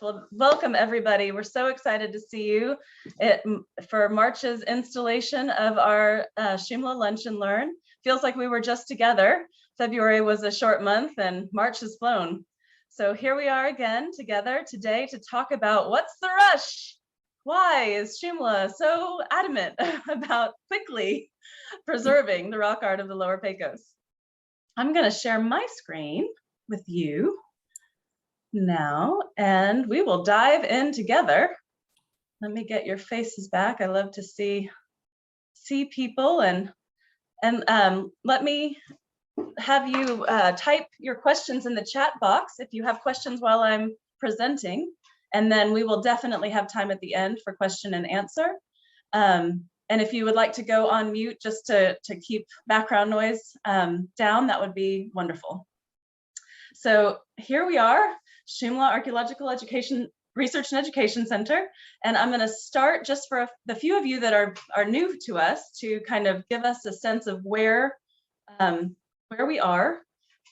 Well, welcome everybody. We're so excited to see you for March's installation of our Shumla Lunch and Learn. Feels like we were just together. February was a short month and March has flown. So here we are again together today to talk about what's the rush? Why is Shumla so adamant about quickly preserving the rock art of the Lower Pecos? I'm going to share my screen with you now, and we will dive in together. Let me get your faces back. I love to see people, and let me have you type your questions in the chat box if you have questions while I'm presenting, and then we will definitely have time at the end for question and answer. And if you would like to go on mute just to keep background noise down, that would be wonderful. So here we are, Shumla Archaeological Research and Education Center, and I'm going to start just for the few of you that are new to us to kind of give us a sense of where we are.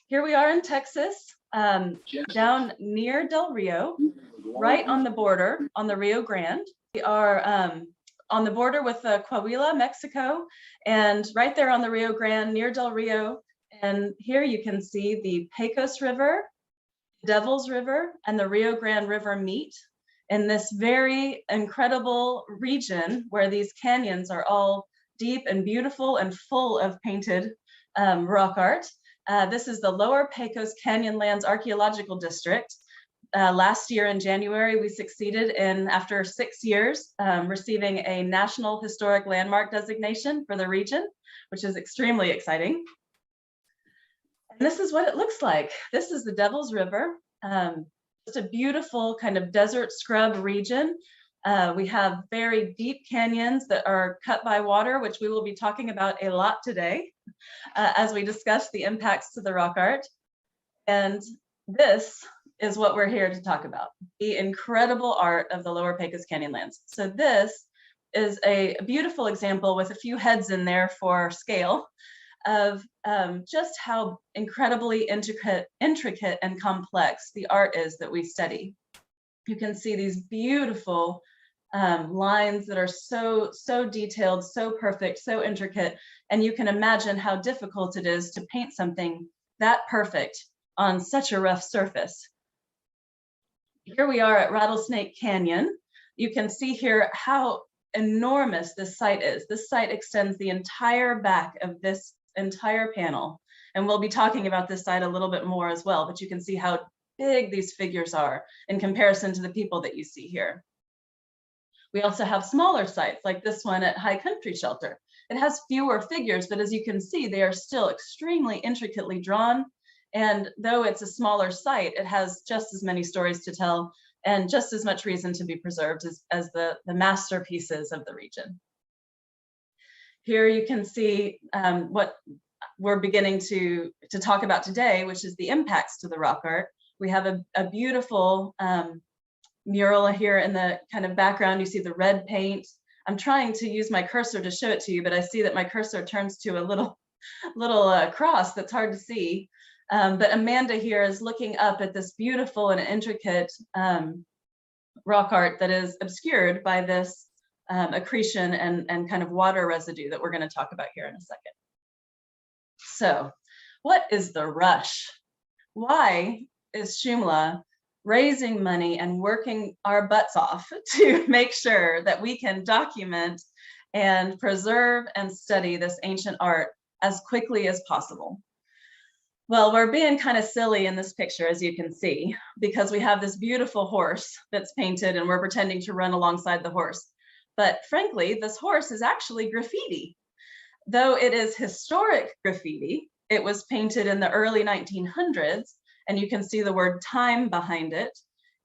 Here we are in Texas, down near Del Rio, right on the border on the Rio Grande. We are on the border with Coahuila, Mexico, and right there on the Rio Grande near Del Rio. And here you can see the Pecos River, Devil's River, and the Rio Grande River meet in this very incredible region where these canyons are all deep and beautiful and full of painted rock art. This is the Lower Pecos Canyonlands Archaeological District. Last year in January, we succeeded in, after 6 years, receiving a National Historic Landmark designation for the region, which is extremely exciting. And this is what it looks like. This is the Devil's River. It's a beautiful kind of desert scrub region. We have very deep canyons that are cut by water, which we will be talking about a lot today as we discuss the impacts to the rock art. And this is what we're here to talk about, the incredible art of the Lower Pecos Canyonlands. So this is a beautiful example with a few heads in there for scale of just how incredibly intricate and complex the art is that we study. You can see these beautiful lines that are so detailed, so perfect, so intricate, and you can imagine how difficult it is to paint something that perfect on such a rough surface. Here we are at Rattlesnake Canyon. You can see here how enormous this site is. This site extends the entire back of this entire panel, and we'll be talking about this site a little bit more as well, but you can see how big these figures are in comparison to the people that you see here. We also have smaller sites like this one at High Country Shelter. It has fewer figures, but as you can see, they are still extremely intricately drawn, and though it's a smaller site, it has just as many stories to tell and just as much reason to be preserved as the masterpieces of the region. Here you can see what we're beginning to talk about today, which is the impacts to the rock art. We have a beautiful mural here in the kind of background. You see the red paint. I'm trying to use my cursor to show it to you, but I see that my cursor turns to a little cross that's hard to see. But Amanda here is looking up at this beautiful and intricate rock art that is obscured by this accretion and kind of water residue that we're going to talk about here in a second. So what is the rush? Why is Shumla raising money and working our butts off to make sure that we can document and preserve and study this ancient art as quickly as possible? Well, we're being kind of silly in this picture, as you can see, because we have this beautiful horse that's painted and we're pretending to run alongside the horse. But frankly, this horse is actually graffiti. Though it is historic graffiti, it was painted in the early 1900s, and you can see the word time behind it.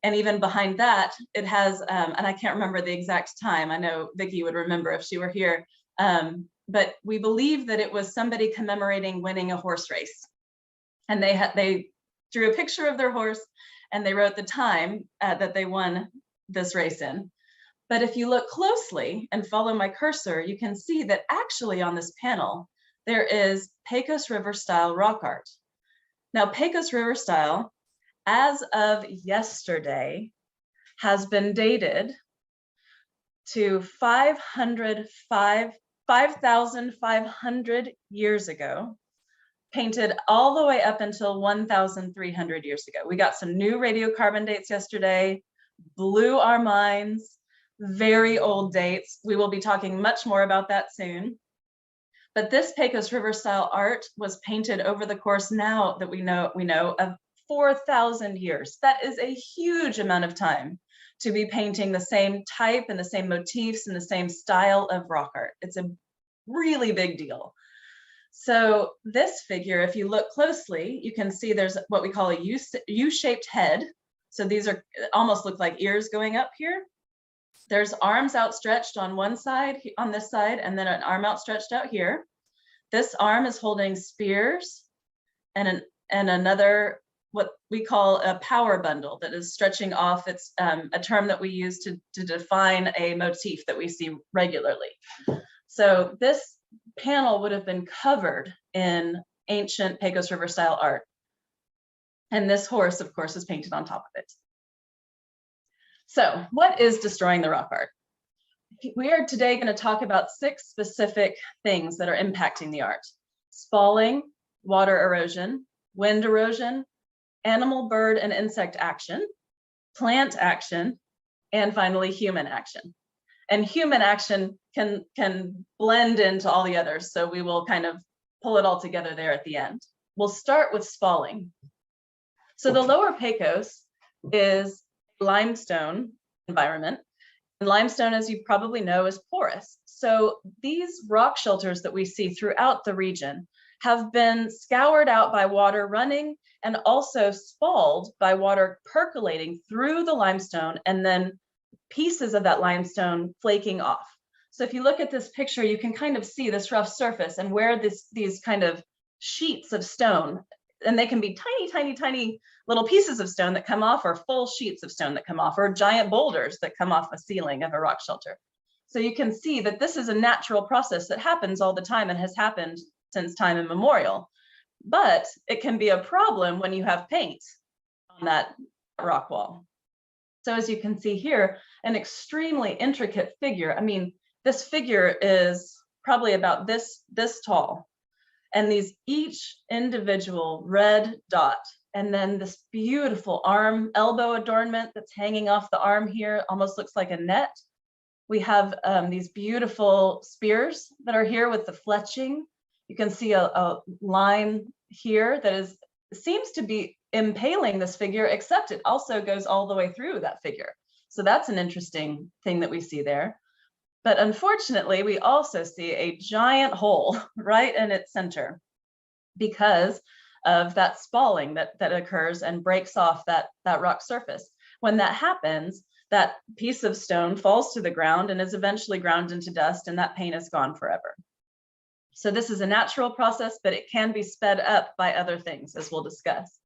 And even behind that, it has, and I can't remember the exact time. I know Vicki would remember if she were here. But we believe that it was somebody commemorating winning a horse race. And they drew a picture of their horse and they wrote the time that they won this race in. But if you look closely and follow my cursor, you can see that actually on this panel, there is Pecos River style rock art. Now, Pecos River style, as of yesterday, has been dated to 5,500 years ago, painted all the way up until 1,300 years ago. We got some new radiocarbon dates yesterday, blew our minds, very old dates. We will be talking much more about that soon. But this Pecos River style art was painted over the course now that we know of 4,000 years. That is a huge amount of time to be painting the same type and the same motifs and the same style of rock art. It's a really big deal. So this figure, if you look closely, you can see there's what we call a U-shaped head. So these are almost look like ears going up here. There's arms outstretched on one side, on this side, and then an arm outstretched out here. This arm is holding spears and another, what we call a power bundle that is stretching off. It's a term that we use to define a motif that we see regularly. So this panel would have been covered in ancient Pecos River style art. And this horse, of course, is painted on top of it. So what is destroying the rock art? We are today going to talk about 6 specific things that are impacting the art: spalling, water erosion, wind erosion, animal, bird, and insect action, plant action, and finally human action. And human action can blend into all the others, so we will kind of pull it all together there at the end. We'll start with spalling. So the Lower Pecos is limestone environment. And limestone, as you probably know, is porous. So these rock shelters that we see throughout the region have been scoured out by water running and also spalled by water percolating through the limestone and then pieces of that limestone flaking off. So if you look at this picture, you can kind of see this rough surface and where these kind of sheets of stone, and they can be tiny, tiny, tiny little pieces of stone that come off, or full sheets of stone that come off, or giant boulders that come off a ceiling of a rock shelter. So you can see that this is a natural process that happens all the time and has happened since time immemorial. But it can be a problem when you have paint on that rock wall. So as you can see here, an extremely intricate figure. I mean, this figure is probably about this tall. And these each individual red dot, and then this beautiful arm, elbow adornment that's hanging off the arm here, almost looks like a net. We have these beautiful spears that are here with the fletching. You can see a line here that seems to be impaling this figure, except it also goes all the way through that figure. So that's an interesting thing that we see there. But unfortunately, we also see a giant hole right in its center because of that spalling that occurs and breaks off that rock surface. When that happens, that piece of stone falls to the ground and is eventually ground into dust, and that paint is gone forever. So this is a natural process, but it can be sped up by other things, as we'll discuss.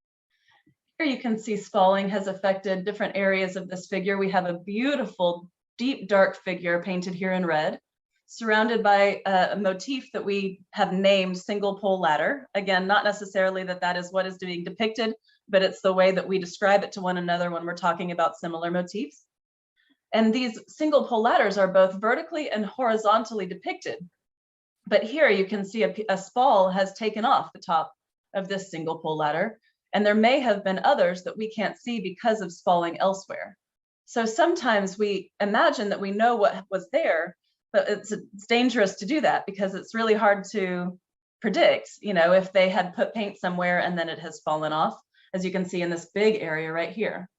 Here you can see spalling has affected different areas of this figure. We have a beautiful, deep, dark figure painted here in red, surrounded by a motif that we have named single pole ladder. Again, not necessarily that is what is being depicted, but it's the way that we describe it to one another when we're talking about similar motifs. And these single pole ladders are both vertically and horizontally depicted. But here you can see a spall has taken off the top of this single pole ladder, and there may have been others that we can't see because of spalling elsewhere. So sometimes we imagine that we know what was there, but it's dangerous to do that because it's really hard to predict, if they had put paint somewhere and then it has fallen off, as you can see in this big area right here.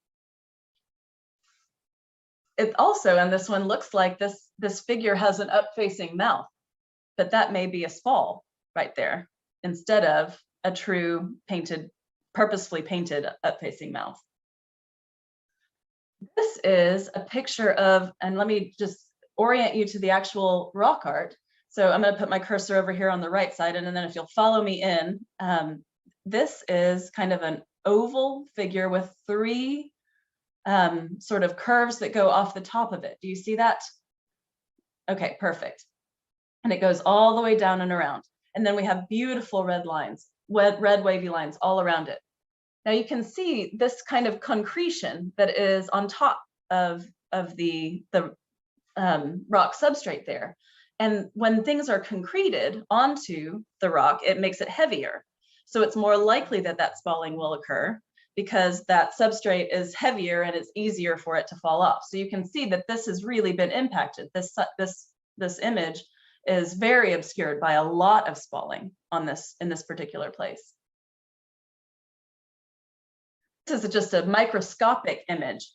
It also, and this one looks like this figure has an up-facing mouth, but that may be a spall right there instead of a true purposefully painted up-facing mouth. This is a picture of, and let me just orient you to the actual rock art. So I'm going to put my cursor over here on the right side, and then if you'll follow me in, this is kind of an oval figure with 3 sort of curves that go off the top of it. Do you see that? Okay, perfect. And it goes all the way down and around. And then we have beautiful red lines, red wavy lines all around it. Now you can see this kind of concretion that is on top of the rock substrate there. And when things are concreted onto the rock, it makes it heavier. So it's more likely that that spalling will occur because that substrate is heavier and it's easier for it to fall off. So you can see that this has really been impacted. This image is very obscured by a lot of spalling on in this particular place. This is just a microscopic image.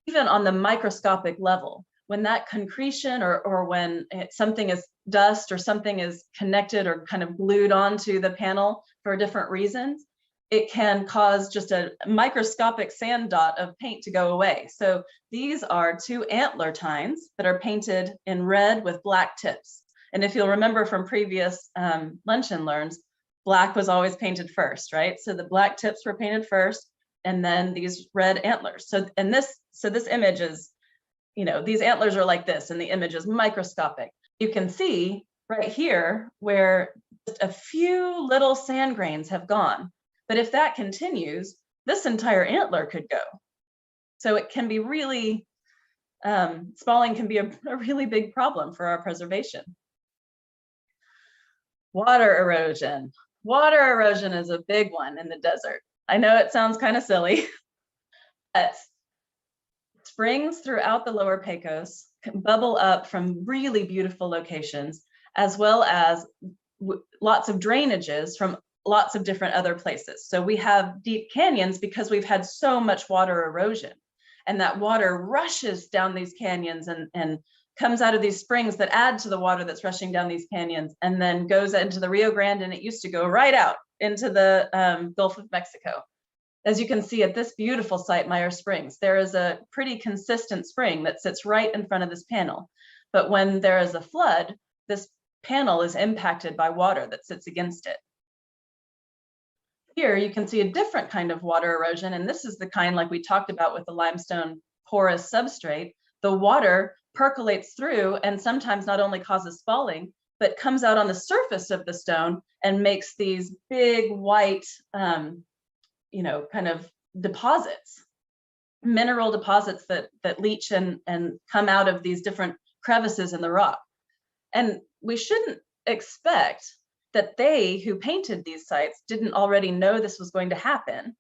Even on the microscopic level, when that concretion or when something is dust or something is connected or kind of glued onto the panel for different reasons, it can cause just a microscopic sand dot of paint to go away. So these are 2 antler tines that are painted in red with black tips. And if you'll remember from previous lunch and learns, black was always painted first, right? So the black tips were painted first, and then these red antlers. So this image is, you know, these antlers are like this, and the image is microscopic. You can see right here where just a few little sand grains have gone. But if that continues, this entire antler could go. So it can be really, spalling can be a really big problem for our preservation. Water erosion. Water erosion is a big one in the desert. I know it sounds kind of silly, but springs throughout the Lower Pecos can bubble up from really beautiful locations, as well as lots of drainages from lots of different other places. So we have deep canyons because we've had so much water erosion, and that water rushes down these canyons and comes out of these springs that add to the water that's rushing down these canyons, and then goes into the Rio Grande, and it used to go right out into the Gulf of Mexico. As you can see at this beautiful site, Meyer Springs, there is a pretty consistent spring that sits right in front of this panel. But when there is a flood, this panel is impacted by water that sits against it. Here you can see a different kind of water erosion, and this is the kind like we talked about with the limestone porous substrate. The water percolates through and sometimes not only causes spalling, but comes out on the surface of the stone and makes these big white, you know, kind of deposits, mineral deposits that leach and come out of these different crevices in the rock. And we shouldn't expect that they who painted these sites didn't already know this was going to happen.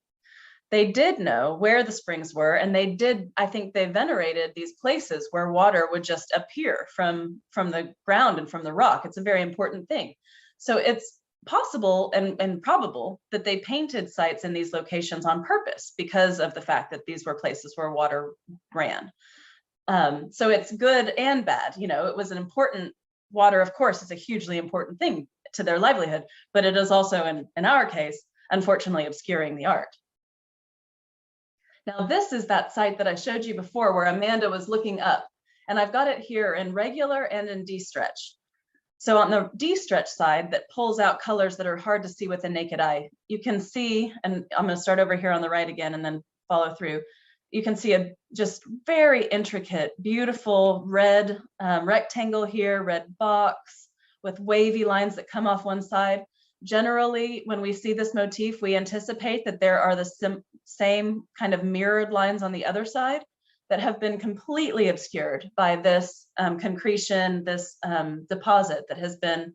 They did know where the springs were, and they did, I think they venerated these places where water would just appear from the ground and from the rock. It's a very important thing. So it's possible and probable that they painted sites in these locations on purpose because of the fact that these were places where water ran. So it's good and bad. You know, it was an important, water, of course, is a hugely important thing to their livelihood, but it is also, in our case, unfortunately obscuring the art. Now, this is that site that I showed you before where Amanda was looking up, and I've got it here in regular and in D-stretch. So on the D-stretch side that pulls out colors that are hard to see with the naked eye, you can see, and I'm going to start over here on the right again and then follow through. You can see a just very intricate, beautiful red rectangle here, red box with wavy lines that come off one side. Generally, when we see this motif, we anticipate that there are the same kind of mirrored lines on the other side that have been completely obscured by this concretion, this deposit that has been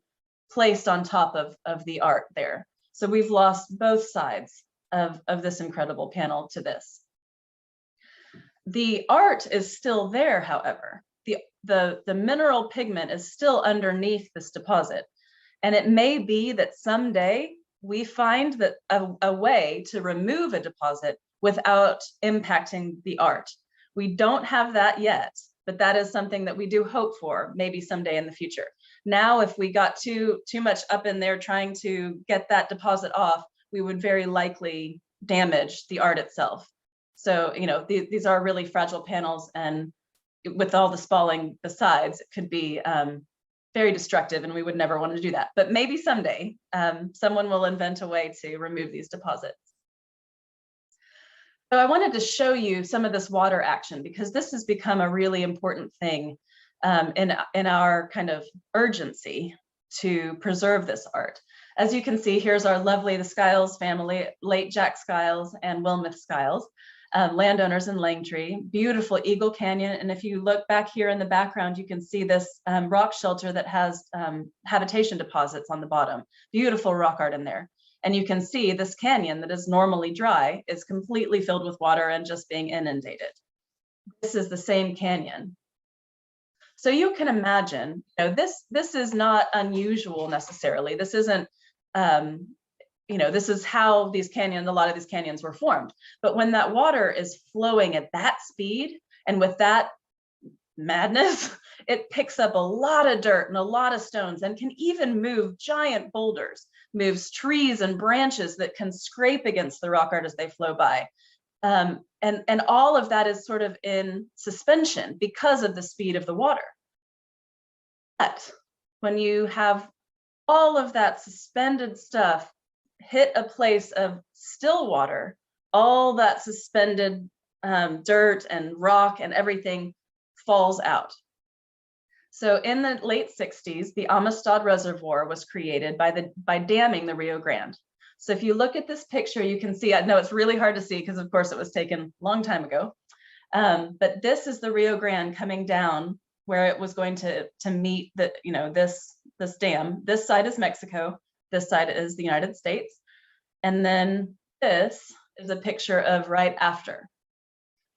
placed on top of the art there. So we've lost both sides of this incredible panel to this. The art is still there, however. The mineral pigment is still underneath this deposit. And it may be that someday we find that a way to remove a deposit without impacting the art. We don't have that yet, but that is something that we do hope for maybe someday in the future. Now, if we got too much up in there trying to get that deposit off, we would very likely damage the art itself. So, you know, these are really fragile panels, and with all the spalling besides, it could be very destructive, and we would never want to do that. But maybe someday someone will invent a way to remove these deposits. So I wanted to show you some of this water action because this has become a really important thing in our kind of urgency to preserve this art. As you can see, here's our lovely, the Skiles family, late Jack Skiles and Wilmeth Skiles, landowners in Langtree, beautiful Eagle Canyon. And if you look back here in the background, you can see this rock shelter that has habitation deposits on the bottom, beautiful rock art in there. And you can see this canyon that is normally dry is completely filled with water and just being inundated. This is the same canyon. So you can imagine, you know, this is not unusual necessarily. This isn't, you know, this is how these canyons, a lot of these canyons were formed. But when that water is flowing at that speed and with that madness, it picks up a lot of dirt and a lot of stones and can even move giant boulders, moves trees and branches that can scrape against the rock art as they flow by. And all of that is sort of in suspension because of the speed of the water. But when you have all of that suspended stuff hit a place of still water, all that suspended dirt and rock and everything falls out. So in the late 60s, the Amistad Reservoir was created by damming the Rio Grande. So if you look at this picture, you can see, I know it's really hard to see because of course it was taken a long time ago, but this is the Rio Grande coming down where it was going to meet the, you know, this dam. This side is Mexico, this side is the United States. And then this is a picture of right after.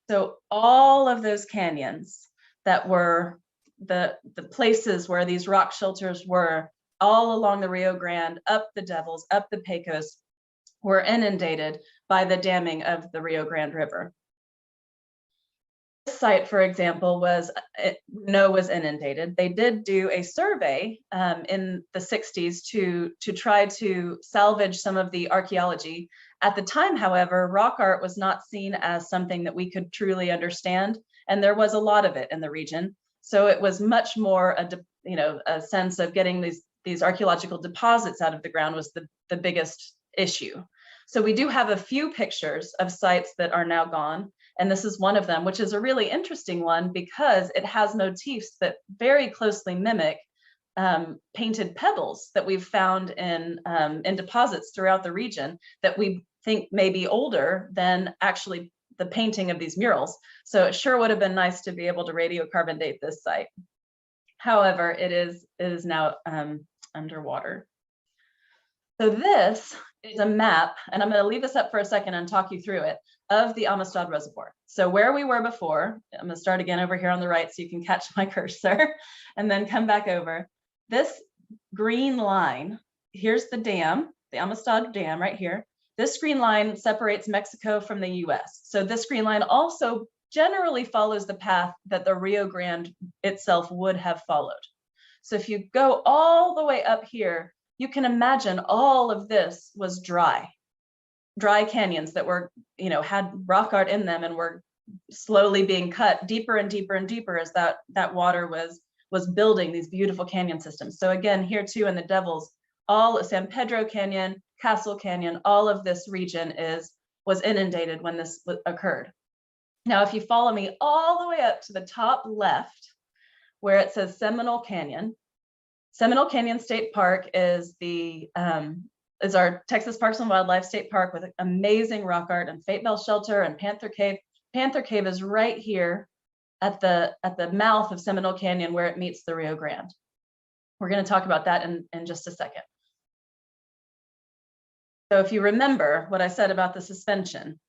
So all of those canyons that were the places where these rock shelters were all along the Rio Grande, up the Devils, up the Pecos, were inundated by the damming of the Rio Grande River. This site, for example, was inundated. They did do a survey in the 60s to try to salvage some of the archaeology. At the time, however, rock art was not seen as something that we could truly understand, and there was a lot of it in the region. So it was much more a sense of getting these archaeological deposits out of the ground was the biggest issue. So we do have a few pictures of sites that are now gone. And this is one of them, which is a really interesting one because it has motifs that very closely mimic painted pebbles that we've found in deposits throughout the region that we think may be older than actually the painting of these murals. So it sure would have been nice to be able to radiocarbon date this site. However, it is now underwater. So this is a map, and I'm going to leave this up for a second and talk you through it, of the Amistad Reservoir. So where we were before, I'm going to start again over here on the right so you can catch my cursor, and then come back over. This green line, here's the dam, the Amistad Dam right here. This green line separates Mexico from the US. So this green line also generally follows the path that the Rio Grande itself would have followed. So if you go all the way up here, you can imagine all of this was dry canyons that were, you know, had rock art in them and were slowly being cut deeper and deeper and deeper as that water was building these beautiful canyon systems. So again, here too in the Devils, all of San Pedro Canyon, Castle Canyon, all of this region was inundated when this occurred. Now, if you follow me all the way up to the top left, where it says Seminole Canyon State Park is our Texas Parks and Wildlife State Park with amazing rock art and Fate Bell Shelter and Panther Cave. Panther Cave is right here at the mouth of Seminole Canyon where it meets the Rio Grande. We're going to talk about that in just a second. So if you remember what I said about the suspension,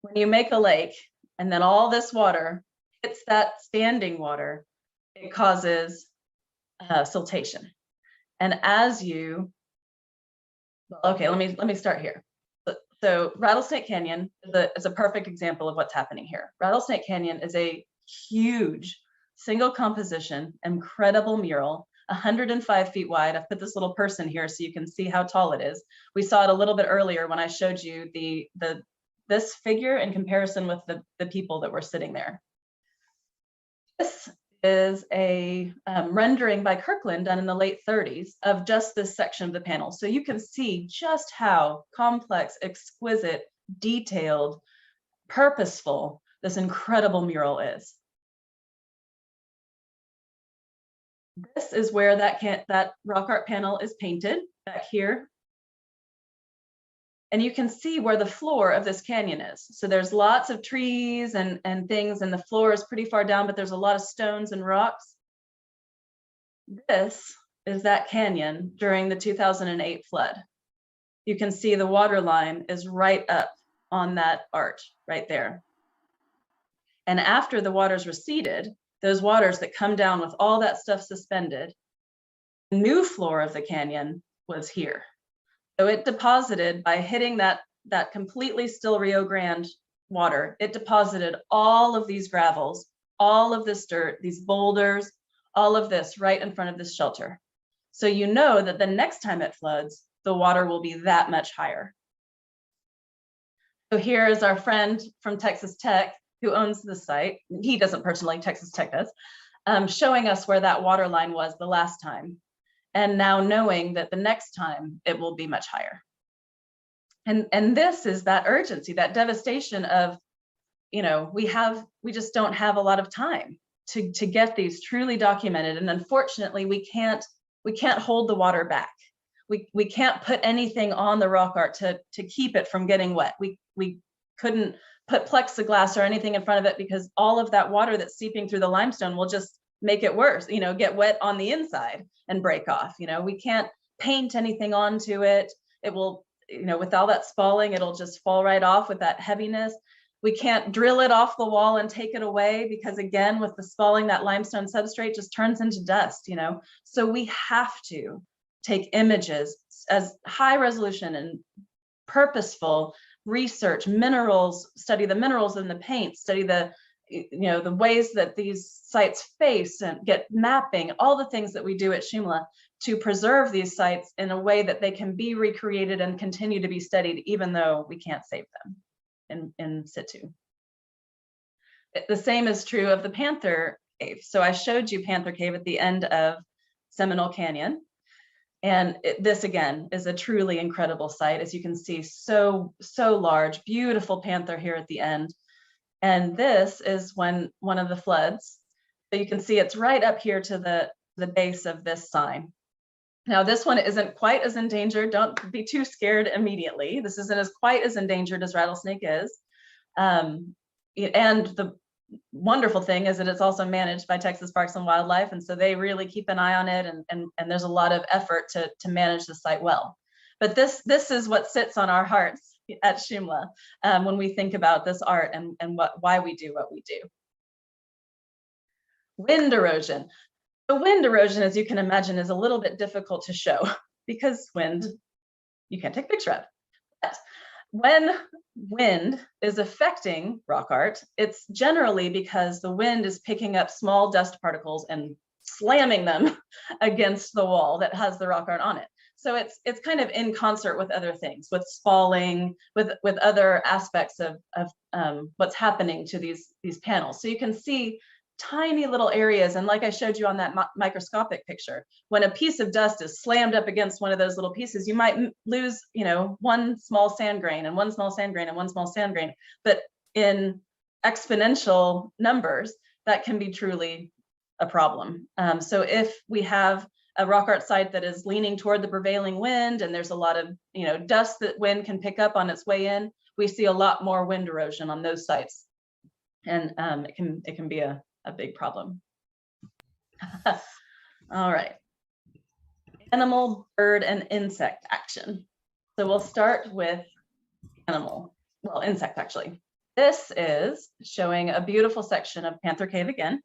when you make a lake and then all this water hits that standing water, it causes siltation. And as you, okay, let me start here. So Rattlesnake Canyon is a perfect example of what's happening here. Rattlesnake Canyon is a huge single composition, incredible mural, 105 feet wide. I've put this little person here so you can see how tall it is. We saw it a little bit earlier when I showed you this figure in comparison with the people that were sitting there. This is a rendering by Kirkland done in the late 30s of just this section of the panel. So you can see just how complex, exquisite, detailed, purposeful, this incredible mural is. This is where that rock art panel is painted back here. And you can see where the floor of this canyon is. So there's lots of trees and things, and the floor is pretty far down, but there's a lot of stones and rocks. This is that canyon during the 2008 flood. You can see the water line is right up on that art right there. And after the waters receded, those waters that come down with all that stuff suspended, the new floor of the canyon was here. So it deposited, by hitting that completely still Rio Grande water, it deposited all of these gravels, all of this dirt, these boulders, all of this right in front of this shelter. So you know that the next time it floods, the water will be that much higher. So here is our friend from Texas Tech who owns the site. He doesn't personally, Texas Tech does, showing us where that water line was the last time. And now knowing that the next time it will be much higher. And this is that urgency, that devastation of, you know, we just don't have a lot of time to get these truly documented. And unfortunately, we can't hold the water back. We can't put anything on the rock art to keep it from getting wet. We couldn't put plexiglass or anything in front of it, because all of that water that's seeping through the limestone will just make it worse, you know, get wet on the inside and break off. You know, we can't paint anything onto it. It will, you know, with all that spalling, it'll just fall right off with that heaviness. We can't drill it off the wall and take it away, because again, with the spalling, that limestone substrate just turns into dust, you know. So we have to take images as high resolution and purposeful research, minerals, study the minerals in the paint, study the, you know, the ways that these sites face, and get mapping, all the things that we do at Shumla to preserve these sites in a way that they can be recreated and continue to be studied, even though we can't save them in situ. The same is true of the Panther Cave. So I showed you Panther Cave at the end of Seminole Canyon. And this again is a truly incredible site. As you can see, so large, beautiful panther here at the end. And this is one of the floods. So you can see it's right up here to the base of this sign. Now this one isn't quite as endangered. Don't be too scared immediately. This isn't as quite as endangered as rattlesnake is. And the wonderful thing is that it's also managed by Texas Parks and Wildlife, and so they really keep an eye on it, and there's a lot of effort to manage the site well. But this is what sits on our hearts at Shumla when we think about this art and why we do what we do. Wind erosion. The wind erosion, as you can imagine, is a little bit difficult to show because wind, you can't take a picture of. But when wind is affecting rock art, it's generally because the wind is picking up small dust particles and slamming them against the wall that has the rock art on it. So it's kind of in concert with other things, with spalling, with other aspects of what's happening to these panels. So you can see tiny little areas, and like I showed you on that microscopic picture, when a piece of dust is slammed up against one of those little pieces, you might lose, you know, one small sand grain and one small sand grain and one small sand grain, but in exponential numbers, that can be truly a problem. So if we have a rock art site that is leaning toward the prevailing wind, and there's a lot of, you know, dust that wind can pick up on its way in, we see a lot more wind erosion on those sites, and it can be a big problem. All right. Animal, bird, and insect action. So we'll start with insect actually. This is showing a beautiful section of Panther Cave again.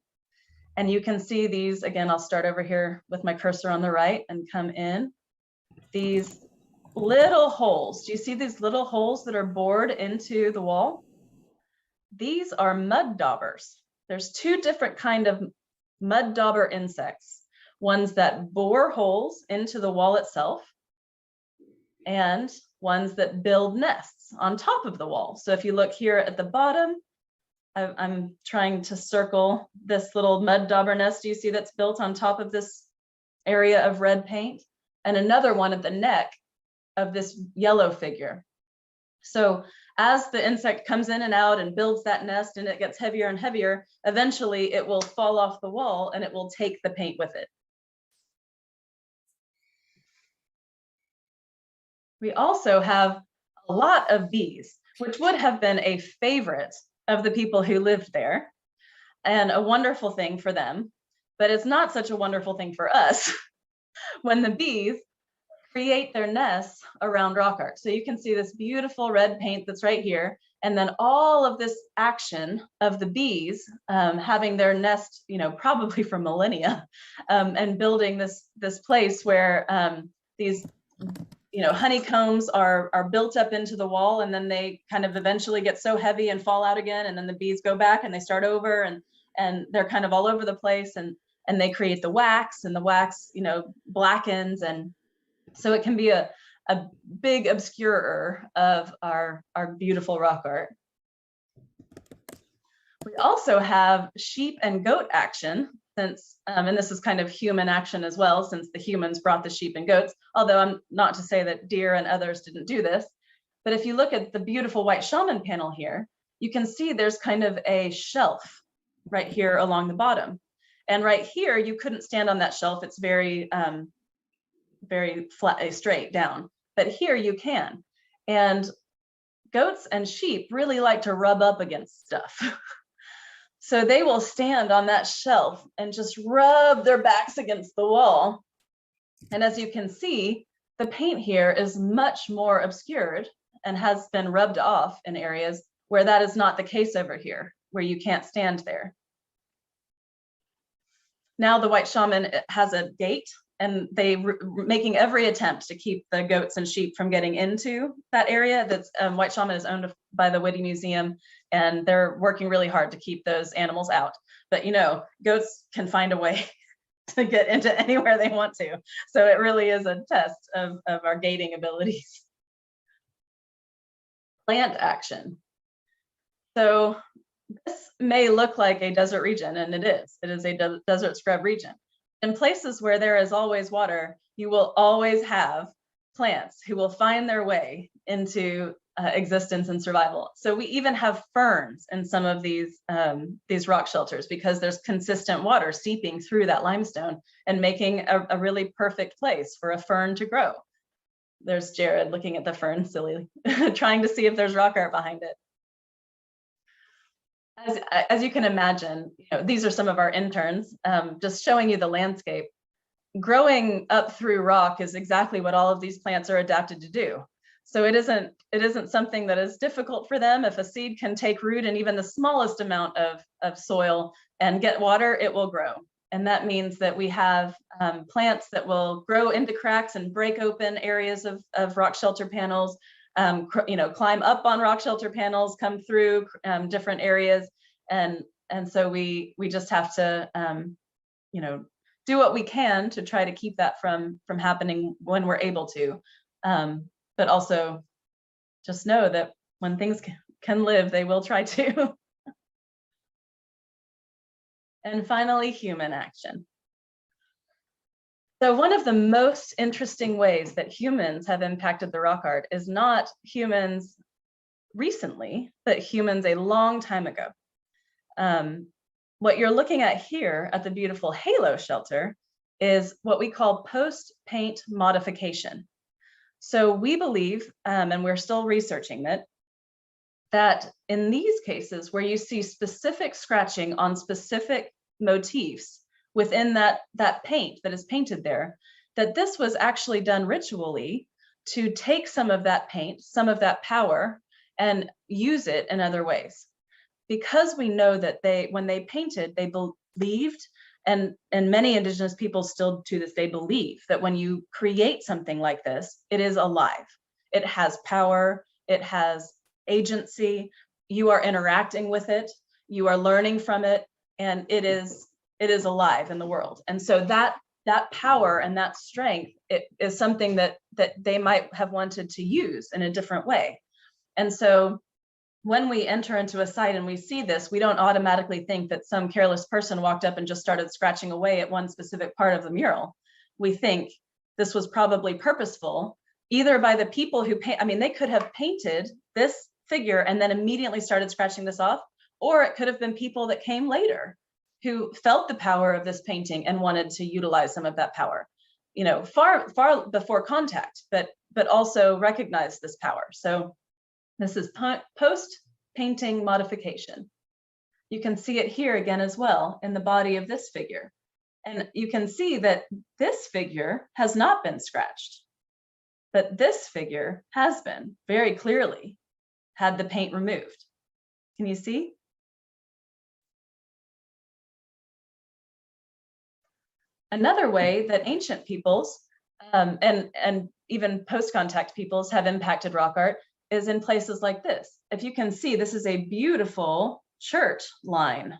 And you can see these, again, I'll start over here with my cursor on the right and come in. These little holes, do you see these little holes that are bored into the wall? These are mud daubers. There's two different kind of mud dauber insects, ones that bore holes into the wall itself and ones that build nests on top of the wall. So if you look here at the bottom, I'm trying to circle this little mud dauber nest you see that's built on top of this area of red paint, and another one at the neck of this yellow figure. So as the insect comes in and out and builds that nest and it gets heavier and heavier, eventually it will fall off the wall and it will take the paint with it. We also have a lot of bees, which would have been a favorite of the people who lived there and a wonderful thing for them, but it's not such a wonderful thing for us when the bees create their nests around rock art. So you can see this beautiful red paint that's right here, and then all of this action of the bees having their nest, probably for millennia, and building this place where these honeycombs are built up into the wall, and then they kind of eventually get so heavy and fall out again, and then the bees go back and they start over, and they're kind of all over the place, and they create the wax, and the wax blackens, and so it can be a big obscurer of our beautiful rock art. We also have sheep and goat action, since and this is kind of human action as well, since the humans brought the sheep and goats, although I'm not to say that deer and others didn't do this. But if you look at the beautiful white shaman panel here, you can see there's kind of a shelf right here along the bottom. And right here, you couldn't stand on that shelf. It's very flat, straight down. But here you can. And goats and sheep really like to rub up against stuff. So they will stand on that shelf and just rub their backs against the wall. And as you can see, the paint here is much more obscured and has been rubbed off in areas where that is not the case over here, where you can't stand there. Now the white shaman has a gate, and making every attempt to keep the goats and sheep from getting into that area. That's white shaman is owned by the Whitty Museum, and they're working really hard to keep those animals out. But goats can find a way to get into anywhere they want to. So it really is a test of our gating abilities. Plant action. So this may look like a desert region, and it is. It is a desert scrub region. In places where there is always water, you will always have plants who will find their way into existence and survival. So we even have ferns in some of these rock shelters, because there's consistent water seeping through that limestone and making a really perfect place for a fern to grow. There's Jared looking at the fern silly, trying to see if there's rock art behind it. As you can imagine, these are some of our interns, just showing you the landscape. Growing up through rock is exactly what all of these plants are adapted to do. So it isn't something that is difficult for them. If a seed can take root in even the smallest amount of soil and get water, it will grow. And that means that we have plants that will grow into cracks and break open areas of rock shelter panels, climb up on rock shelter panels, come through different areas, and so we just have to do what we can to try to keep that from happening when we're able to, but also just know that when things can live, they will try to. And finally, human action. So one of the most interesting ways that humans have impacted the rock art is not humans recently, but humans a long time ago. What you're looking at here at the beautiful Halo shelter is what we call post-paint modification. So we believe, and we're still researching it, that in these cases where you see specific scratching on specific motifs within that paint that is painted there, that this was actually done ritually to take some of that paint, some of that power, and use it in other ways. Because we know that when they painted, they believed, and many indigenous people still to this day believe, that when you create something like this, it is alive. It has power, it has agency, you are interacting with it, you are learning from it, and it is alive in the world. And so that power and that strength, it is something that they might have wanted to use in a different way. And so when we enter into a site and we see this, we don't automatically think that some careless person walked up and just started scratching away at one specific part of the mural. We think this was probably purposeful, either by the people who they could have painted this figure and then immediately started scratching this off, or it could have been people that came later who felt the power of this painting and wanted to utilize some of that power, far before contact. But but also recognize this power. So this is post-painting modification. You can see it here again as well in the body of this figure. And you can see that this figure has not been scratched, but this figure has been very clearly had the paint removed. Can you see? Another way that ancient peoples and even post-contact peoples have impacted rock art is in places like this. If you can see, this is a beautiful chert line.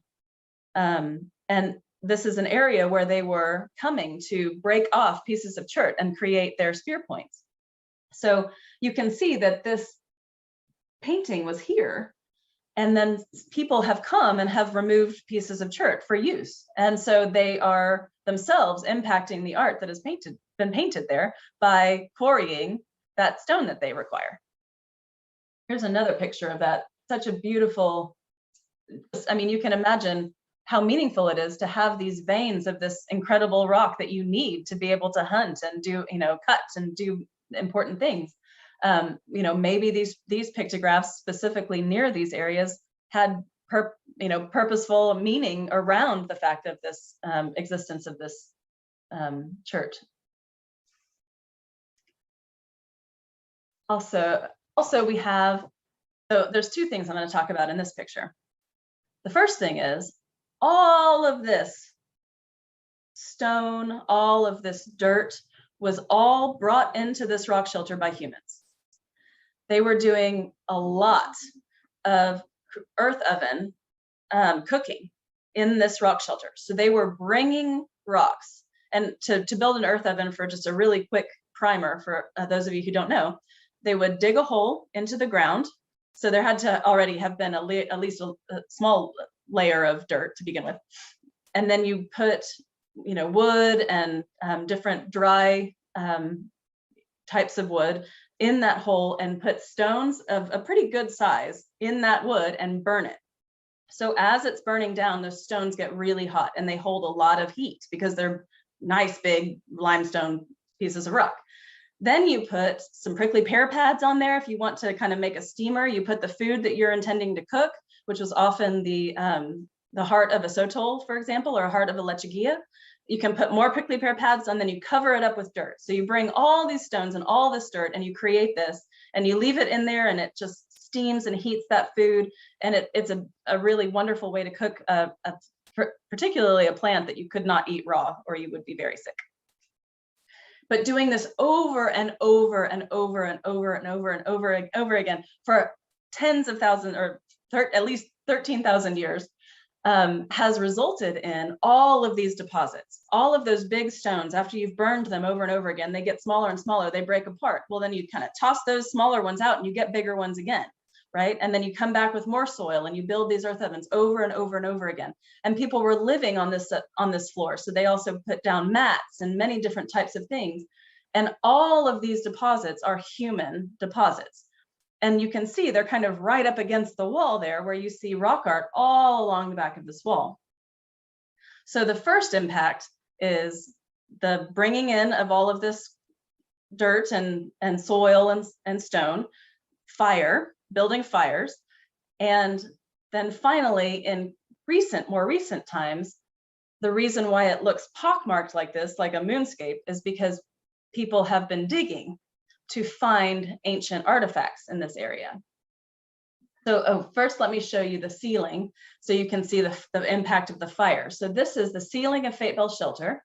And this is an area where they were coming to break off pieces of chert and create their spear points. So you can see that this painting was here, and then people have come and have removed pieces of chert for use. And so they are themselves impacting the art that has been painted there by quarrying that stone that they require. Here's another picture of that. Such a beautiful, I mean, you can imagine how meaningful it is to have these veins of this incredible rock that you need to be able to hunt and do, cut and do important things. Maybe these pictographs specifically near these areas had purposeful meaning around the fact of this existence of this chert. Also we have, so there's two things I'm going to talk about in this picture. The first thing is all of this stone, all of this dirt was all brought into this rock shelter by humans. They were doing a lot of earth oven cooking in this rock shelter. So they were bringing rocks, and to build an earth oven, for just a really quick primer for those of you who don't know, they would dig a hole into the ground. So there had to already have been at least a small layer of dirt to begin with. And then you put, wood and different dry types of wood in that hole and put stones of a pretty good size in that wood and burn it. So as it's burning down, those stones get really hot and they hold a lot of heat because they're nice big limestone pieces of rock. Then you put some prickly pear pads on there. If you want to kind of make a steamer, you put the food that you're intending to cook, which was often the heart of a sotol, for example, or a heart of a lechuguilla. You can put more prickly pear pads on, then you cover it up with dirt. So you bring all these stones and all this dirt and you create this and you leave it in there and it just steams and heats that food. And it's a really wonderful way to cook, particularly a plant that you could not eat raw or you would be very sick. But doing this over and over and over and over and over and over and over again for tens of thousands, or at least 13,000 years, has resulted in all of these deposits. All of those big stones, after you've burned them over and over again, they get smaller and smaller, they break apart. Well, then you kind of toss those smaller ones out and you get bigger ones again, right? And then you come back with more soil and you build these earth ovens over and over and over again. And people were living on this floor. So they also put down mats and many different types of things. And all of these deposits are human deposits. And you can see they're kind of right up against the wall there where you see rock art all along the back of this wall. So the first impact is the bringing in of all of this dirt and soil and stone, fire, building fires. And then finally, in more recent times, the reason why it looks pockmarked like this, like a moonscape, is because people have been digging to find ancient artifacts in this area. So first, let me show you the ceiling so you can see the impact of the fire. So this is the ceiling of Fate Bell Shelter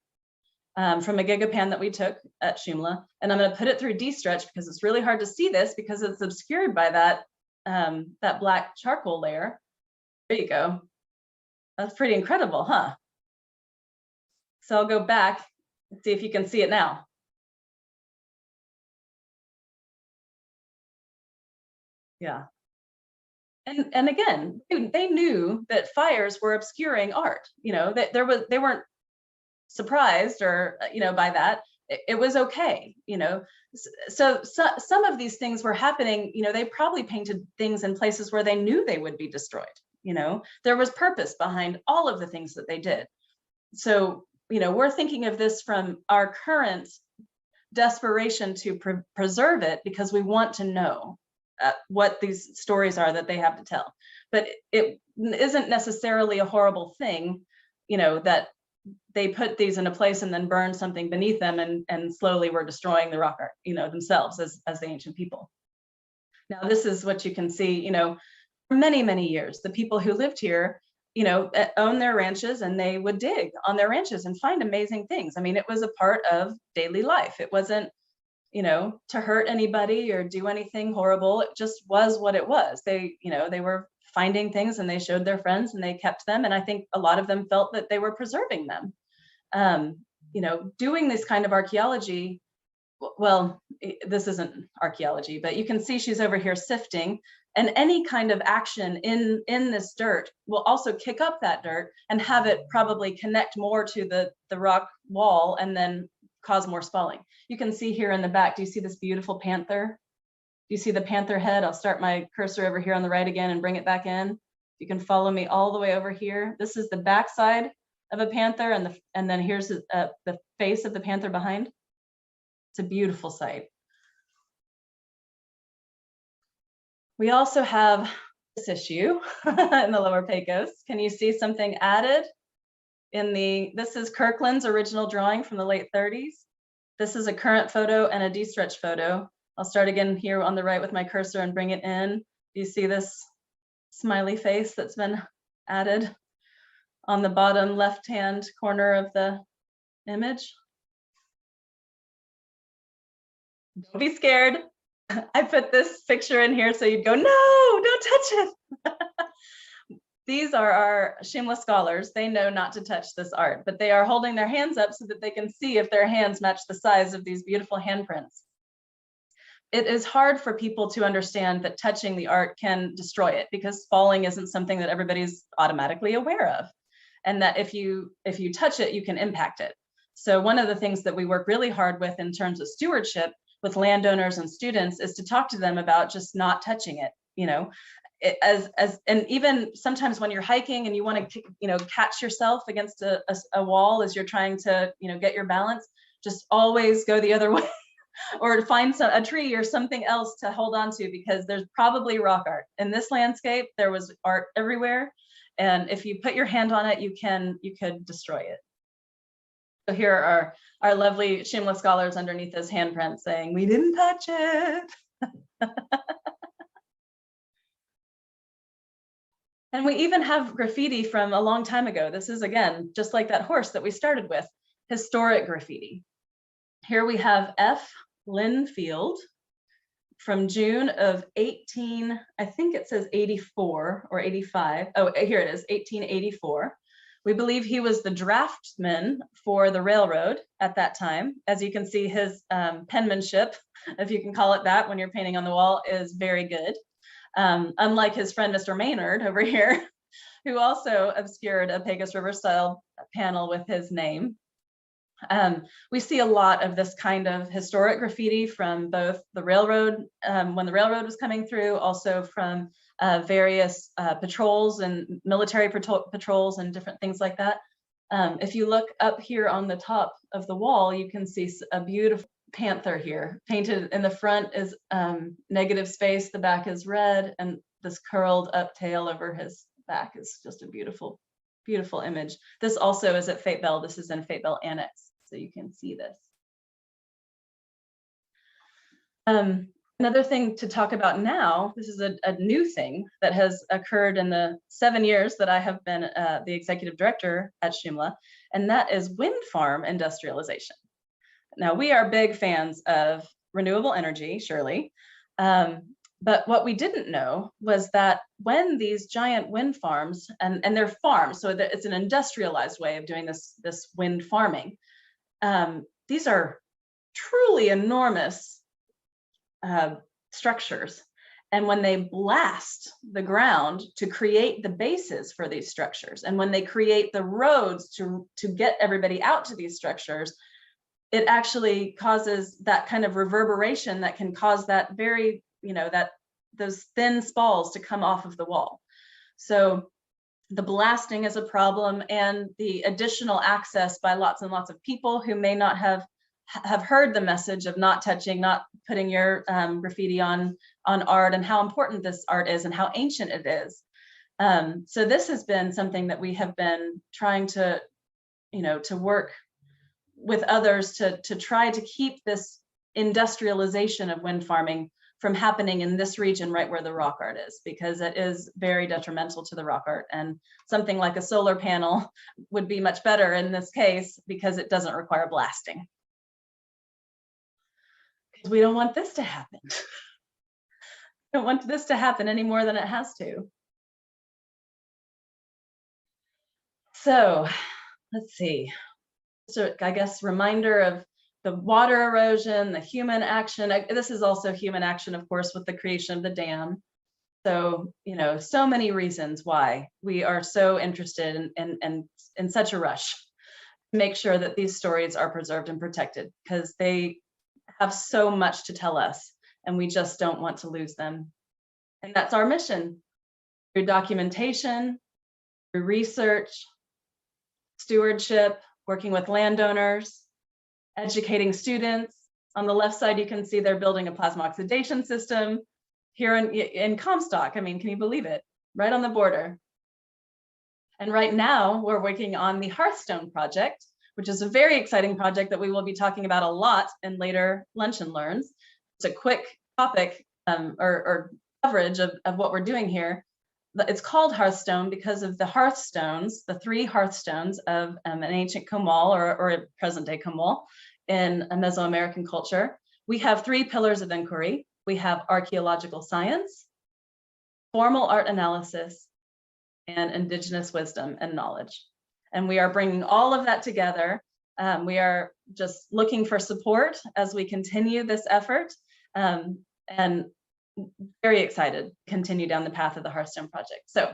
from a gigapan that we took at Shumla. And I'm going to put it through D-stretch because it's really hard to see this because it's obscured by that black charcoal layer. There you go. That's pretty incredible, huh? So I'll go back and see if you can see it now. Yeah. And again, they knew that fires were obscuring art, that they weren't surprised or, by that. It was okay, So some of these things were happening, they probably painted things in places where they knew they would be destroyed, there was purpose behind all of the things that they did. So, we're thinking of this from our current desperation to preserve it because we want to know what these stories are that they have to tell. But it isn't necessarily a horrible thing, you know, that they put these in a place and then burn something beneath them, and slowly we're destroying the rock art, you know, themselves as the ancient people. Now, this is what you can see, you know, for many, many years, the people who lived here, you know, owned their ranches, and they would dig on their ranches and find amazing things. I mean, it was a part of daily life. It wasn't, you know, to hurt anybody or do anything horrible. It just was what it was. They, you know, they were finding things and they showed their friends and they kept them. And I think a lot of them felt that they were preserving them. You know, doing this kind of archaeology, well, this isn't archaeology, but you can see she's over here sifting, and any kind of action in this dirt will also kick up that dirt and have it probably connect more to the rock wall and then cause more spalling. You can see here in the back, do you see this beautiful panther? Do you see the panther head? I'll start my cursor over here on the right again and bring it back in. You can follow me all the way over here. This is the backside of a panther, and then here's the face of the panther behind. It's a beautiful sight. We also have this issue in the Lower Pecos. Can you see something added in this is Kirkland's original drawing from the late 30s. This is a current photo and a de-stretch photo. I'll start again here on the right with my cursor and bring it in. Do you see this smiley face that's been added on the bottom left-hand corner of the image? Don't be scared. I put this picture in here so you'd go, no, don't touch it. These are our Shumla scholars. They know not to touch this art, but they are holding their hands up so that they can see if their hands match the size of these beautiful handprints. It is hard for people to understand that touching the art can destroy it, because falling isn't something that everybody's automatically aware of. And that if you touch it, you can impact it. So one of the things that we work really hard with in terms of stewardship with landowners and students is to talk to them about just not touching it, you know, and even sometimes when you're hiking and you want to, you know, catch yourself against a wall as you're trying to, you know, get your balance, just always go the other way or find a tree or something else to hold on to, because there's probably rock art. In this landscape, there was art everywhere. And if you put your hand on it, you could destroy it. So here are our lovely Shumla scholars underneath this handprint saying, we didn't touch it. And we even have graffiti from a long time ago. This is, again, just like that horse that we started with, historic graffiti. Here we have F. Linfield from June of I think it says 84 or 85. Oh, here it is, 1884. We believe he was the draftsman for the railroad at that time. As you can see, his penmanship, if you can call it that when you're painting on the wall, is very good. Unlike his friend, Mr. Maynard over here, who also obscured a Pecos River style panel with his name. We see a lot of this kind of historic graffiti from both the railroad, when the railroad was coming through, also from various patrols and military patrols and different things like that. If you look up here on the top of the wall, you can see a beautiful panther here. Painted in the front is negative space, the back is red, and this curled up tail over his back is just a beautiful, beautiful image. This also is at Fate Bell. This is in Fate Bell Annex, so you can see this. Another thing to talk about now, this is a new thing that has occurred in the 7 years that I have been the executive director at Shumla, and that is wind farm industrialization. Now, we are big fans of renewable energy, surely, but what we didn't know was that when these giant wind farms, and they're farms, so that it's an industrialized way of doing this wind farming, these are truly enormous structures. And when they blast the ground to create the bases for these structures, and when they create the roads to get everybody out to these structures, it actually causes that kind of reverberation that can cause that very, you know, those thin spalls to come off of the wall. So the blasting is a problem, and the additional access by lots and lots of people who may not have have heard the message of not touching, not putting your graffiti on art, and how important this art is and how ancient it is. So this has been something that we have been trying to, to work with others to try to keep this industrialization of wind farming from happening in this region right where the rock art is, because it is very detrimental to the rock art. And something like a solar panel would be much better in this case because it doesn't require blasting. Because we don't want this to happen. We don't want this to happen any more than it has to. So let's see. So I guess reminder of the water erosion, the human action. This is also human action, of course, with the creation of the dam. So, so many reasons why we are so interested in such a rush to make sure that these stories are preserved and protected, because they have so much to tell us and we just don't want to lose them. And that's our mission, through documentation, through research, stewardship, working with landowners, educating students. On the left side, you can see they're building a plasma oxidation system here in Comstock. I mean, can you believe it? Right on the border. And right now, we're working on the Hearthstone project, which is a very exciting project that we will be talking about a lot in later Lunch and Learns. It's a quick topic or coverage of what we're doing here. It's called Hearthstone because of the hearthstones, the 3 hearthstones of an ancient Comal or a present-day Comal in a Mesoamerican culture. We have 3 pillars of inquiry. We have archaeological science, formal art analysis, and indigenous wisdom and knowledge. And we are bringing all of that together. We are just looking for support as we continue this effort, and very excited to continue down the path of the Hearthstone project. So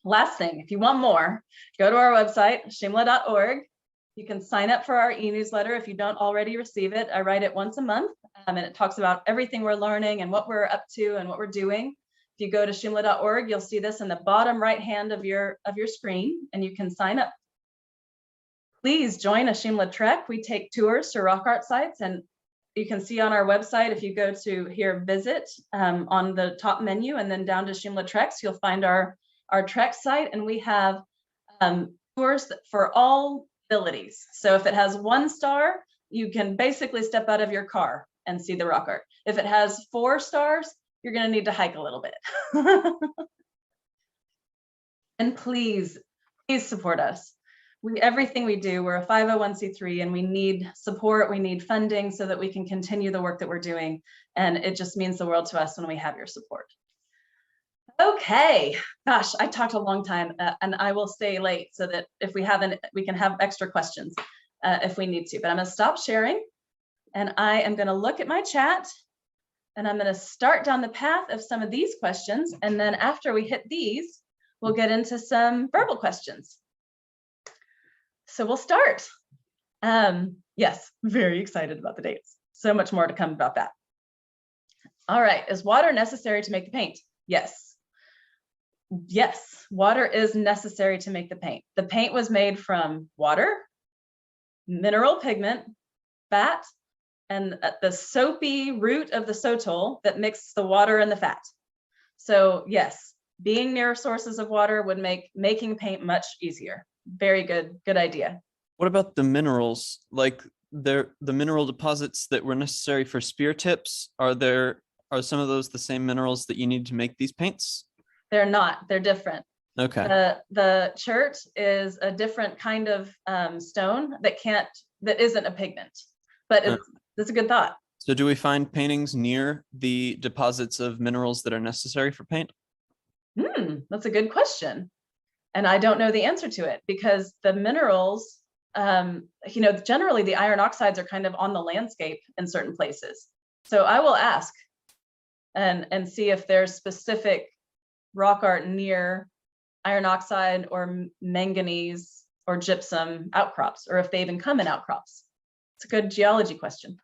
last thing, if you want more, go to our website, shumla.org. You can sign up for our e-newsletter if you don't already receive it. I write it once a month, and it talks about everything we're learning and what we're up to and what we're doing. If you go to shumla.org, you'll see this in the bottom right hand of your screen, and you can sign up. Please join a Shumla Trek. We take tours to rock art sites, and you can see on our website, if you go to here, visit on the top menu and then down to Shumla Treks, you'll find our Trek site, and we have tours for all abilities. So if it has 1 star, you can basically step out of your car and see the rock art. If it has 4 stars, you're going to need to hike a little bit. And please support us. Everything we do, we're a 501c3, and we need support, we need funding so that we can continue the work that we're doing. And it just means the world to us when we have your support. Okay, gosh, I talked a long time, and I will stay late so that if we can have extra questions if we need to. But I'm going to stop sharing, and I am going to look at my chat, and I'm going to start down the path of some of these questions. And then after we hit these, we'll get into some verbal questions. So we'll start. Yes, very excited about the dates. So much more to come about that. All right, is water necessary to make the paint? Yes. Yes, water is necessary to make the paint. The paint was made from water, mineral pigment, fat, and the soapy root of the sotol that mixes the water and the fat. So yes, being near sources of water would make making paint much easier. Very good idea. What about the minerals? Like the mineral deposits that were necessary for spear tips? Are some of those the same minerals that you need to make these paints? They're not. They're different. Okay. The chert is a different kind of stone that isn't a pigment, but it's a good thought. So do we find paintings near the deposits of minerals that are necessary for paint? That's a good question. And I don't know the answer to it, because the minerals, generally the iron oxides are kind of on the landscape in certain places. So I will ask and see if there's specific rock art near iron oxide or manganese or gypsum outcrops, or if they even come in outcrops. It's a good geology question.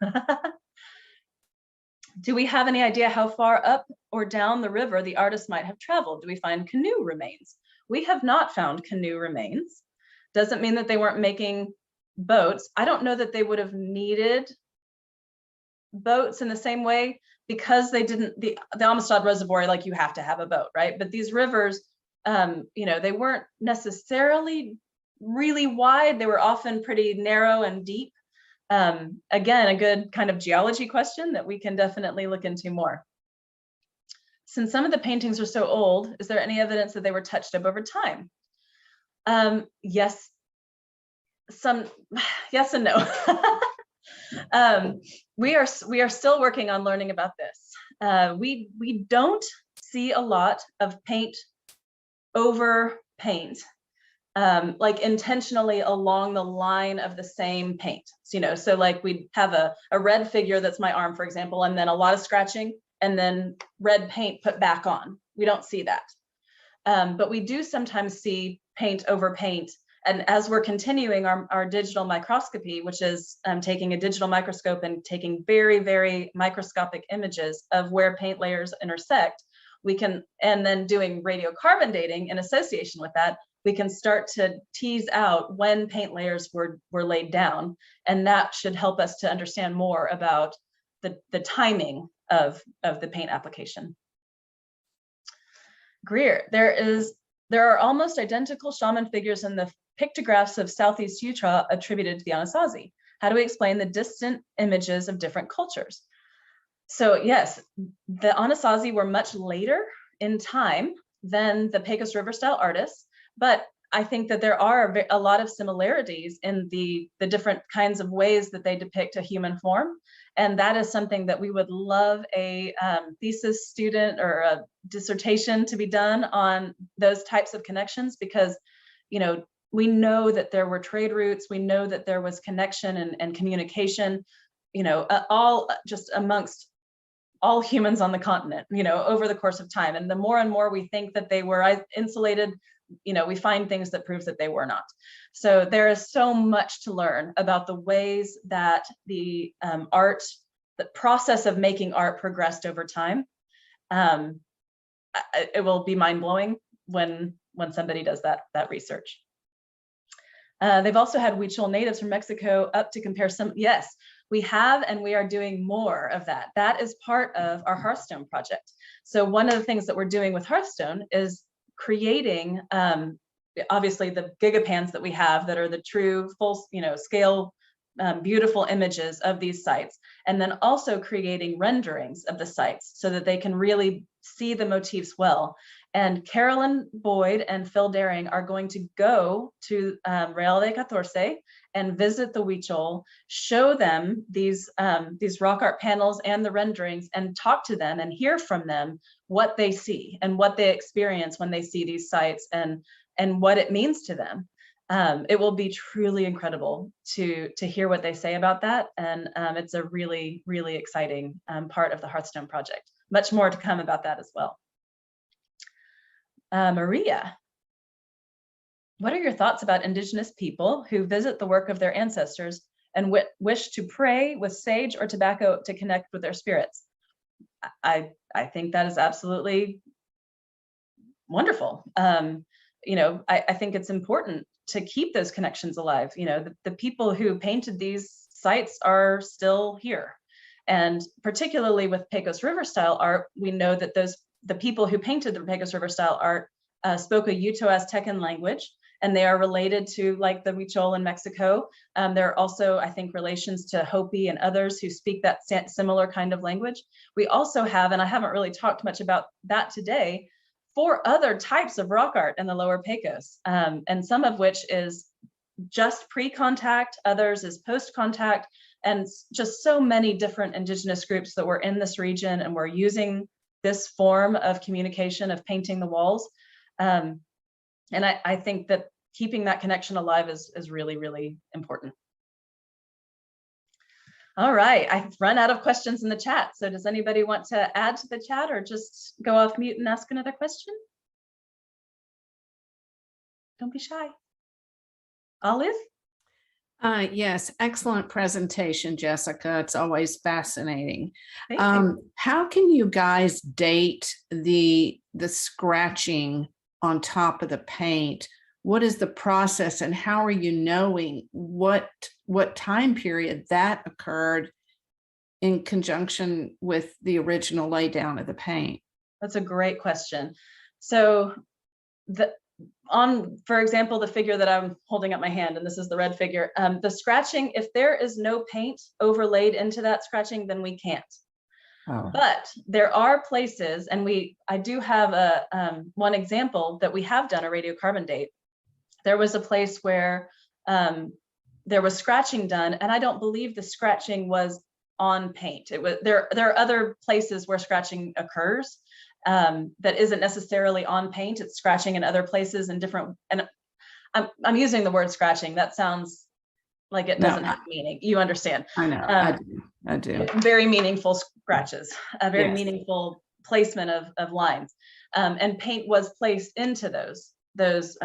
Do we have any idea how far up or down the river the artist might have traveled? Do we find canoe remains? We have not found canoe remains. Doesn't mean that they weren't making boats. I don't know that they would have needed boats in the same way, because they didn't, the Amistad Reservoir, like, you have to have a boat, right? But these rivers, they weren't necessarily really wide. They were often pretty narrow and deep. Again, a good kind of geology question that we can definitely look into more. Since some of the paintings are so old, is there any evidence that they were touched up over time? Yes. Yes and no. We are still working on learning about this. We don't see a lot of paint over paint, like intentionally along the line of the same paint. So like we'd have a red figure that's my arm, for example, and then a lot of scratching and then red paint put back on. We don't see that. But we do sometimes see paint over paint. And as we're continuing our digital microscopy, which is taking a digital microscope and taking very, very microscopic images of where paint layers intersect, we can, and then doing radiocarbon dating in association with that, we can start to tease out when paint layers were laid down. And that should help us to understand more about the timing of the paint application. Greer, there are almost identical shaman figures in the pictographs of Southeast Utah attributed to the Anasazi. How do we explain the distant images of different cultures? So yes, the Anasazi were much later in time than the Pecos River style artists, but I think that there are a lot of similarities in the different kinds of ways that they depict a human form. And that is something that we would love a thesis student or a dissertation to be done on, those types of connections, because, we know that there were trade routes, we know that there was connection and communication, all just amongst all humans on the continent, over the course of time. And the more and more we think that they were insulated, we find things that prove that they were not. So there is so much to learn about the ways that the the process of making art progressed over time. It will be mind-blowing when somebody does that research. They've also had Huichol natives from Mexico up to compare some. Yes, we have, and we are doing more of that. That is part of our Hearthstone project. So one of the things that we're doing with Hearthstone is creating, obviously, the gigapans that we have that are the true full, scale, beautiful images of these sites, and then also creating renderings of the sites so that they can really see the motifs well. And Carolyn Boyd and Phil Daring are going to go to Real de Catorce and visit the Huichol, show them these rock art panels and the renderings, and talk to them and hear from them what they see and what they experience when they see these sites, and what it means to them. It will be truly incredible to hear what they say about that. And it's a really, really exciting part of the Hearthstone project. Much more to come about that as well. Maria, what are your thoughts about Indigenous people who visit the work of their ancestors and wish to pray with sage or tobacco to connect with their spirits? I think that is absolutely wonderful. I think it's important to keep those connections alive. The people who painted these sites are still here. And particularly with Pecos River style art, we know that the people who painted the Pecos River style art spoke a Uto-Aztecan language, and they are related to, like, the Huichol in Mexico. There are also, I think, relations to Hopi and others who speak that similar kind of language. We also have, and I haven't really talked much about that today, 4 other types of rock art in the Lower Pecos, and some of which is just pre-contact, others is post-contact, and just so many different Indigenous groups that were in this region and were using this form of communication of painting the walls. And I think that keeping that connection alive is really, really important. All right, I've run out of questions in the chat. So does anybody want to add to the chat or just go off mute and ask another question? Don't be shy. Olive? Yes, excellent presentation, Jessica. It's always fascinating. Thank you. How can you guys date the scratching on top of the paint what is the process and how are you knowing what time period that occurred in conjunction with the original laydown of the paint? That's a great question. So for example, the figure that I'm holding up my hand, and this is the red figure, the scratching, if there is no paint overlaid into that scratching, then we can't. Oh. But there are places, and I do have one example that we have done a radiocarbon date. There was a place where there was scratching done, and I don't believe the scratching was on paint. It was there are other places where scratching occurs that isn't necessarily on paint. It's scratching in other places and different, and I'm using the word scratching. That sounds like it doesn't have meaning. You understand? I know. I do. Very meaningful scratches, a very Yes. meaningful placement of lines, and paint was placed into those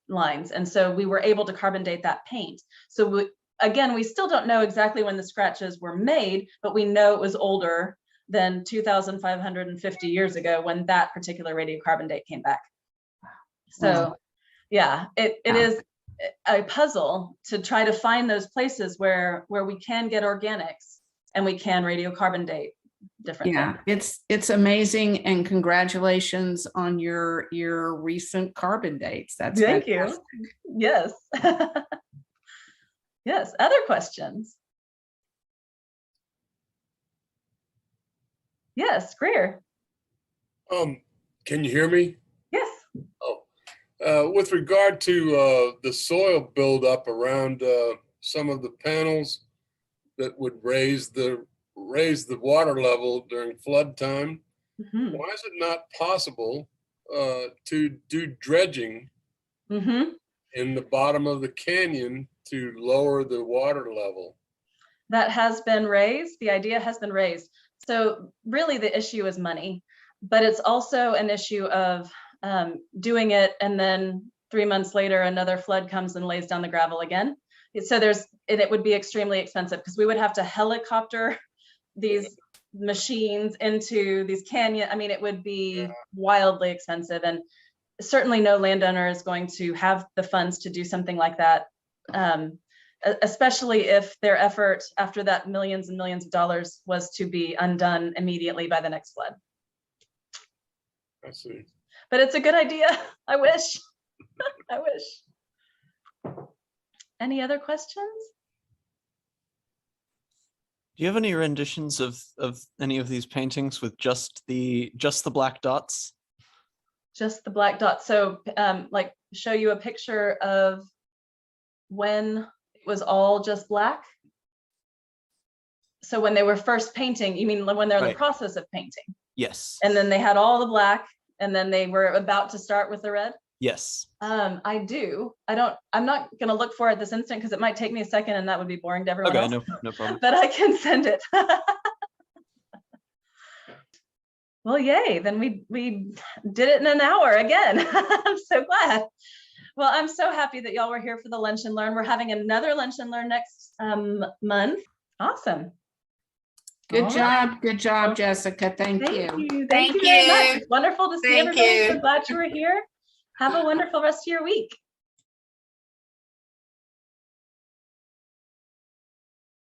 lines, and so we were able to carbon date that paint. So again, we still don't know exactly when the scratches were made, but we know it was older than 2,550 years ago when that particular radiocarbon date came back. So yeah, it is a puzzle to try to find those places where we can get organics and we can radiocarbon date different things. It's amazing, and congratulations on your recent carbon dates. That's Thank fantastic. you. Yes. Yes. Other questions? Yes, Greer. Can you hear me? Yes. With regard to the soil buildup around some of the panels that would raise the water level during flood time, Mm-hmm. why is it not possible to do dredging Mm-hmm. in the bottom of the canyon to lower the water level? That has been raised. The idea has been raised. So really the issue is money, but it's also an issue of doing it, and then 3 months later, another flood comes and lays down the gravel again. So it would be extremely expensive because we would have to helicopter these machines into these canyons. I mean, it would be wildly expensive, and certainly no landowner is going to have the funds to do something like that. Especially if their effort after that millions and millions of dollars was to be undone immediately by the next flood. I see. But it's a good idea. I wish. I wish. Any other questions? Do you have any renditions of any of these paintings with just the black dots? Just the black dots. So like show you a picture of when it was all just black. So when they were first painting, you mean when they're in the process of painting? Yes. And then they had all the black, and then they were about to start with the red? Yes. I do. I'm not going to look for it this instant because it might take me a second and that would be boring to everyone else. Okay, no problem. But I can send it. Well, yay. Then we did it in an hour again. I'm so glad. Well, I'm so happy that y'all were here for the Lunch and Learn. We're having another Lunch and Learn next month. Awesome. Good job, Jessica. Thank you. Thank you very much. It's wonderful to see everybody. So glad you were here. Have a wonderful rest of your week.